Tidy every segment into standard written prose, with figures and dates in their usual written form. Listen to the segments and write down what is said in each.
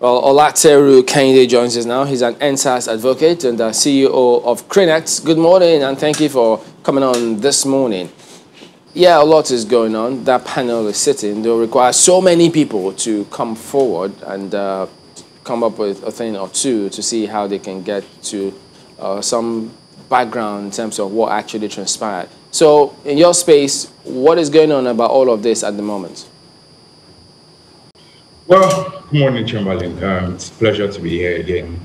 Well, Olateru Kehinde joins us now. He's an NSAS advocate and the CEO of Crinex. Good morning, and thank you for coming on this morning. Yeah, a lot is going on. That panel is sitting. They'll require so many people to come forward and come up with a thing or two to see how they can get to some background in terms of what actually transpired. So, in your space, what is going on about all of this at the moment? Well, good morning, Chamberlain. It's a pleasure to be here again.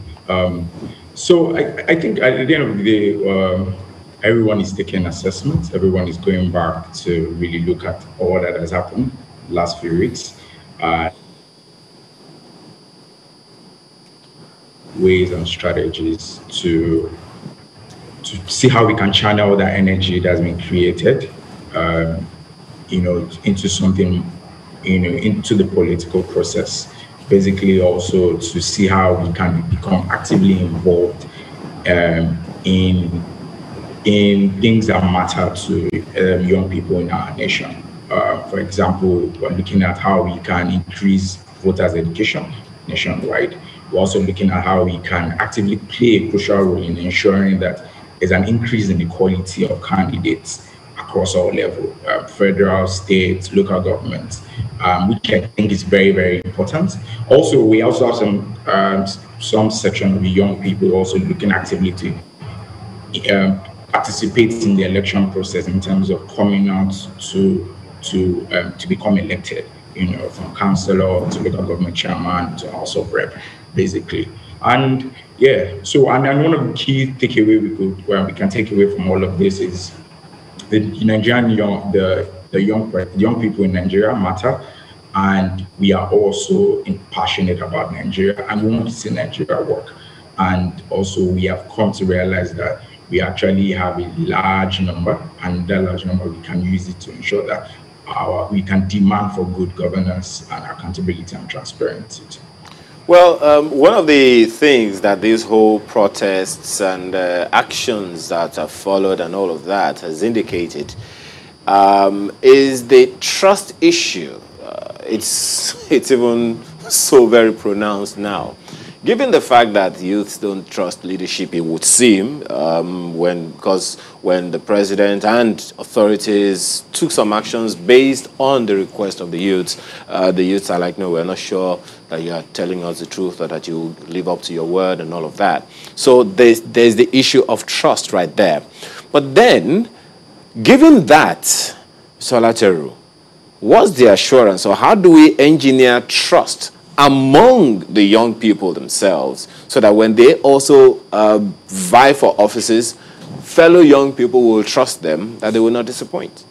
So I think at the end of the day, everyone is taking assessments. Everyone is going back to really look at all that has happened the last few weeks. Ways and strategies to see how we can channel that energy that's been created, into something, into the political process. Basically, also to see how we can become actively involved in things that matter to young people in our nation. For example, we're looking at how we can increase voters' education nationwide. We're also looking at how we can actively play a crucial role in ensuring that there's an increase in the quality of candidates across all levels, federal, state, local governments, which I think is very, very important. Also, we also have some section of the young people also looking actively to participate in the election process in terms of coming out to become elected, from councillor to local government chairman to House of Rep, basically. And yeah, so and one of the key takeaway we can take away from all of this is the Nigerian young people in Nigeria matter, and we are also passionate about Nigeria, and we want to see Nigeria work. And also, we have come to realize that we actually have a large number, and that large number we can use it to ensure that we can demand for good governance and accountability and transparency. Well, one of the things that these whole protests and actions that have followed and all of that has indicated is the trust issue. It's even so very pronounced now. Given the fact that youths don't trust leadership, it would seem, because when the president and authorities took some actions based on the request of the youths are like, no, we're not sure that you are telling us the truth or that you live up to your word and all of that. So there's the issue of trust right there. But then, given that, Olateru, what's the assurance, or how do we engineer trust among the young people themselves so that when they also vie for offices, fellow young people will trust them, that they will not disappoint?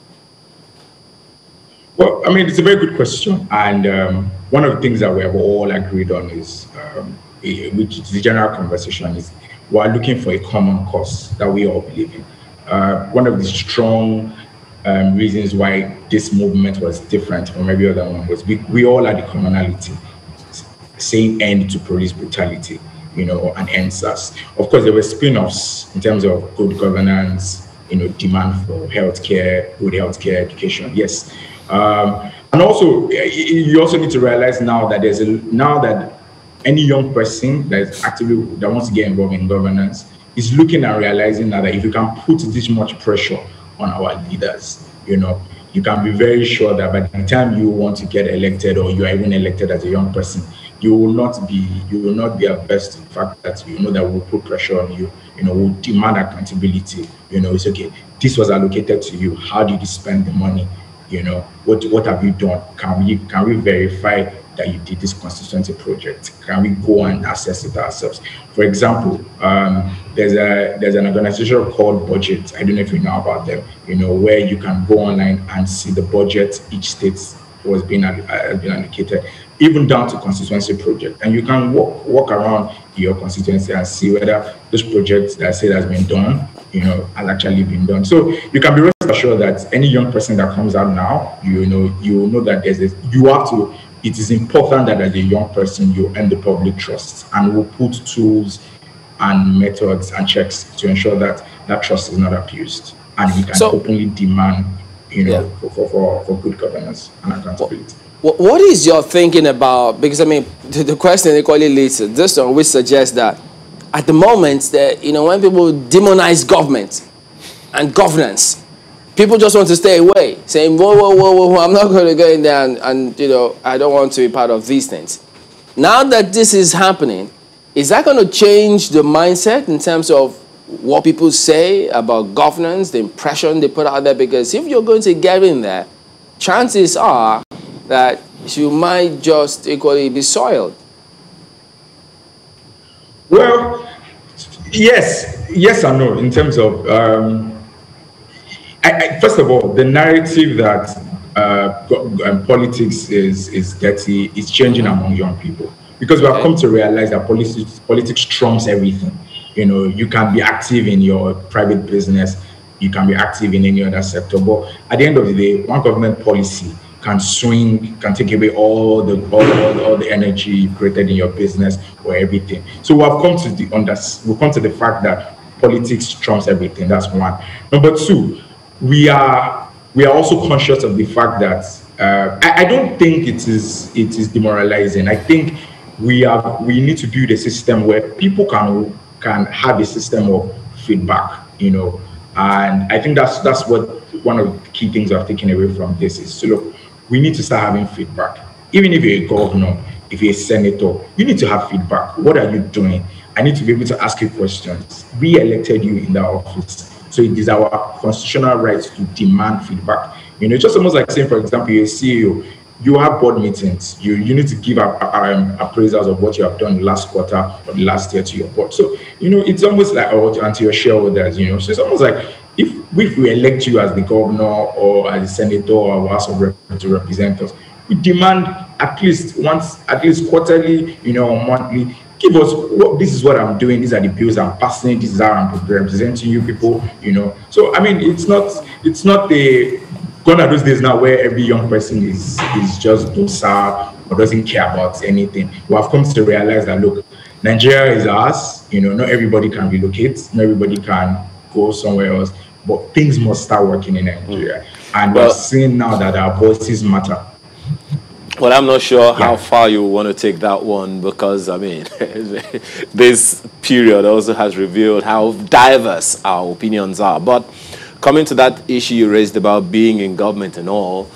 Well, I mean, it's a very good question. And one of the things that we have all agreed on is, which is the general conversation, is we're looking for a common cause that we all believe in. One of the strong reasons why this movement was different from every other one was we all had the commonality, saying end to police brutality, and NSAS. Of course, there were spin-offs in terms of good governance, demand for healthcare, good healthcare, education. Yes. And also, you also need to realize now that that any young person that wants to get involved in governance is looking and realizing that if you can put this much pressure on our leaders, you can be very sure that by the time you want to get elected, or you are even elected as a young person, you will not be averse to the fact that that we'll put pressure on you, we'll demand accountability. It's okay, this was allocated to you. How did you spend the money? What have you done? Can we verify that you did this constituency project? Can we go and assess it ourselves? For example, there's an organization called Budget. I don't know if you know about them. Where you can go online and see the budget each state has been allocated, even down to constituency project. And you can walk around your constituency and see whether those projects that say has been done, has actually been done. So you can be rest assured that any young person that comes out now, you will know that it is important that as a young person, you earn the public trust, and will put tools and methods and checks to ensure that that trust is not abused, and we can openly demand, for good governance and accountability. What is your thinking about, because I mean, the question equally leads to this one, which suggests that at the moment, that, you know, when people demonize government and governance, people just want to stay away, saying, whoa, whoa, whoa, whoa, I'm not going to go in there and, you know, I don't want to be part of these things. Now that this is happening, is that going to change the mindset in terms of what people say about governance, the impression they put out there? Because if you're going to get in there, chances are that you might just equally be soiled. Well, yes and no, in terms of, first of all, the narrative that politics is dirty is changing among young people, because we have come to realize that politics trumps everything. You know, you can be active in your private business, you can be active in any other sector, but at the end of the day, one government policy can swing, can take away all the energy you created in your business or everything. So we've come to the fact that politics trumps everything. That's one. Number two, we are also conscious of the fact that I don't think it is demoralizing. I think we need to build a system where people can have a system of feedback, you know, and I think that's what one of the key things I've taken away from this is, so look, we need to start having feedback. Even if you're a governor, if you're a senator, you need to have feedback. What are you doing? I need to be able to ask you questions. We elected you in that office, so it is our constitutional right to demand feedback. You know, it's just almost like saying, for example, you're a CEO, you have board meetings, you need to give appraisals of what you have done the last quarter or the last year to your board. So, you know, it's almost like, and to your shareholders, you know, so it's almost like, if we elect you as the governor or as a senator or House of Representatives to represent us, we demand at least quarterly, you know, or monthly, give us this is what I'm doing, these are the bills I'm passing, this is how I'm representing you people, you know. So I mean, it's not the gone are those days now where every young person is just docile or doesn't care about anything. We have come to realize that, look, Nigeria is ours, you know, not everybody can relocate, not everybody can go somewhere else, but things must start working in Nigeria. And we're seeing now that our voices matter. Well, I'm not sure how far you want to take that one, because, I mean, this period also has revealed how diverse our opinions are. But coming to that issue you raised about being in government and all,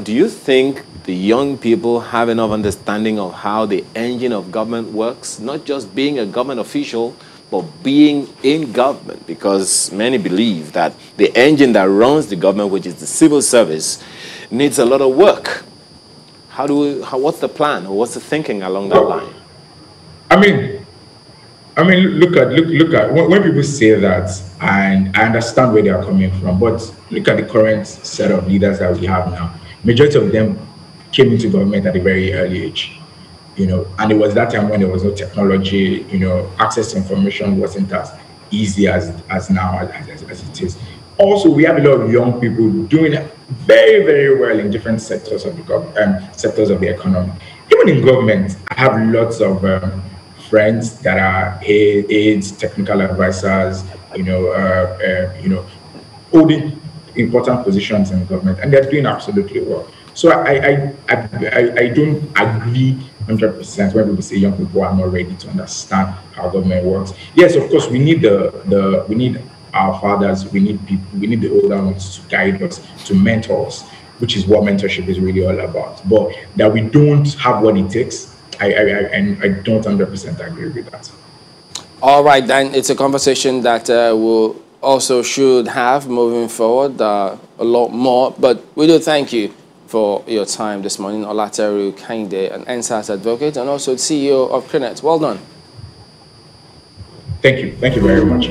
do you think the young people have enough understanding of how the engine of government works? Not just being a government official, but being in government, because many believe that the engine that runs the government, which is the civil service, needs a lot of work. What's the plan, or what's the thinking along that line? I mean, look at when people say that, and I understand where they are coming from, but look at the current set of leaders that we have now. Majority of them came into government at a very early age. You know, and it was that time when there was no technology, you know, access to information wasn't as easy as now as it is. Also, we have a lot of young people doing very, very well in different sectors of the economy. Even in government, I have lots of friends that are aides, technical advisors, you know, holding important positions in government, and they're doing absolutely well. So I don't agree 100% when people say young people are not ready to understand how government works. Yes, of course, we need we need our fathers, we need the older ones to guide us, to mentor us, which is what mentorship is really all about. But that we don't have what it takes, I don't 100% agree with that. All right, then it's a conversation that we'll also should have moving forward a lot more. But we do thank you for your time this morning. Olateru Kehinde, an EndSARS advocate and also CEO of Crinet. Well done. Thank you. Thank you very much.